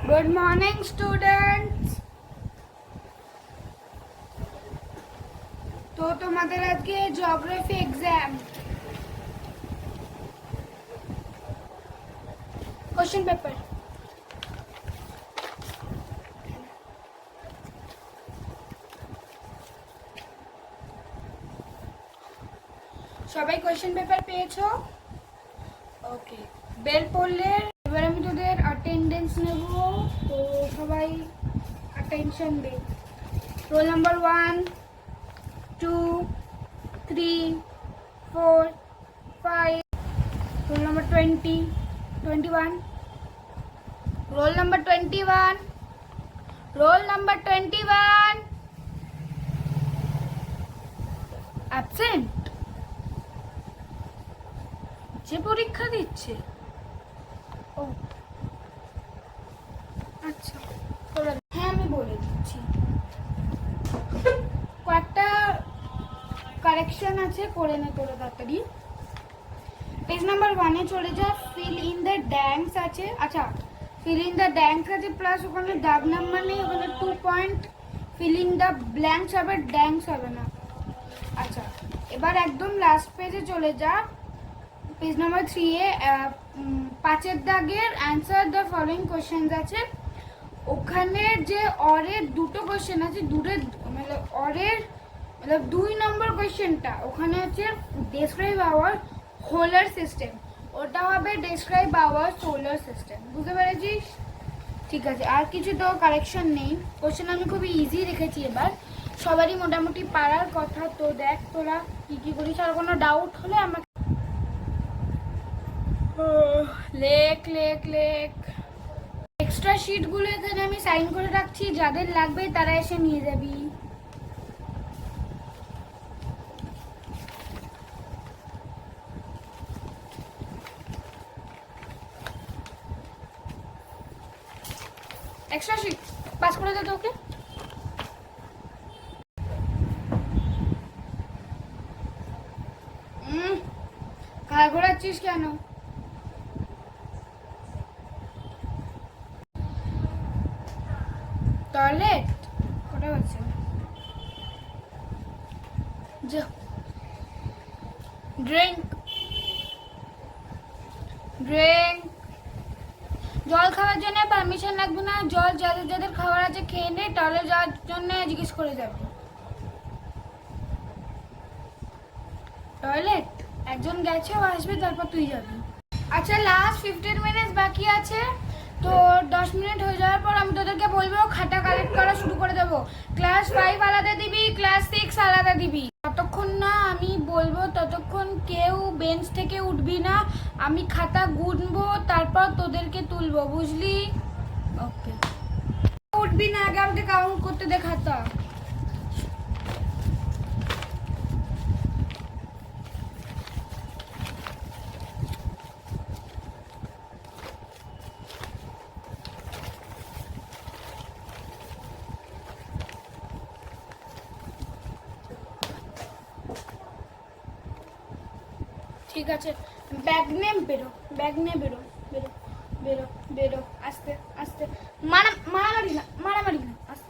Good morning, students. তো তোমাদের আজকে জিওগ্রাফি এক্সাম। Question paper. সবাই কোশ্চেন পেপার পেয়েছো? ওকে, বেল পড়লে এবার আমি তোদের অ্যাটেন্ডেন্স নেব। তো সবাই অ্যাটেনশন দে। Roll number 1, 2, 3, 4, 5, roll number 20, 21, roll number 21, roll number 21, absent, যে পরীক্ষা দিচ্ছে। ও আচ্ছা, হ্যাঁ আমি বলে দিচ্ছি। কয়েকটা কারেকশন আছে, করে নে তোরা তাড়াতাড়ি। পেজ নাম্বার 1-এ চলে যা। ফিল ইন দ্য ড্যাঙ্কস আছে। আচ্ছা, ফিল ইন দ্য ড্যাঙ্কস আছে, প্লাস ওখানে দাগ নাম্বার নেই, ওখানে 2 point. Fill in the blanks হবে, ড্যাঙ্কস হবে না। আচ্ছা, এবার একদম লাস্ট পেজে চলে যা। পেজ নাম্বার 3-এ 5-এর দাগের অ্যান্সার দ্য ফলোইং কোশ্চেন্স আছে। ওখানে যে অরের দুটো কোশ্চেন আছে, মানে অরের 2 নম্বর কোশ্চেনটা ওখানে আছে ডেসক্রাইব আওয়ার সোলার সিস্টেম, ওটা হবে ডেসক্রাইব আওয়ার সোলার সিস্টেম। বুঝতে পেরেছিস? ঠিক আছে, আর কিছু তো কারেকশন নেই। কোশ্চেন আমি খুবই ইজি রেখেছি এবার, সবারই মোটামুটি পারার কথা। তো দেখ তোরা কি করিস, আর কোনো ডাউট হলে আমাকে লেখ। এক্সট্রা শিটগুলো এখানে আমি সাইন করে রাখছি, যাদের লাগবে তারা এসে নিয়ে যাবি। এক্সট্রা শিট পাস করে দে তোকে। ঘাড় ঘোরাচ্ছিস কেন? টয়লেট কটা বাজছে? ড্রিঙ্ক জল খাওয়ার জন্য পারমিশন লাগবে না। জল যাদের খাওয়ার আছে খেয়ে নে, টয়লেট যাওয়ার জন্য জিজ্ঞেস করে যাবে। টয়লেট একজন গেছে, ও আসবে, তারপর তুই যাবি। আচ্ছা, লাস্ট 15 মিনিট বাকি আছে। তো 10 মিনিট হয়ে যাওয়ার পর আমি তোদেরকে বলবো খাতা কালেক্ট করা শুরু করে দেবো। ক্লাস 5 আলাদা দিবি, ক্লাস 6 আলাদা দিবি। ততক্ষণ না আমি বলবো ততক্ষণ কেউ বেঞ্চ থেকে উঠবি না। আমি খাতা গুনবো, তারপর তোদেরকে তুলবো, বুঝলি? ওকে, উঠবি না, আগে আমাকে কাউন্ট করতে দে খাতা। ঠিক আছে, ব্যাগ নে, বেরো, ব্যাগ নে, বেরো বেরো বেরো বেরো, আস্তে আস্তে, মারামারি না, আস্তে।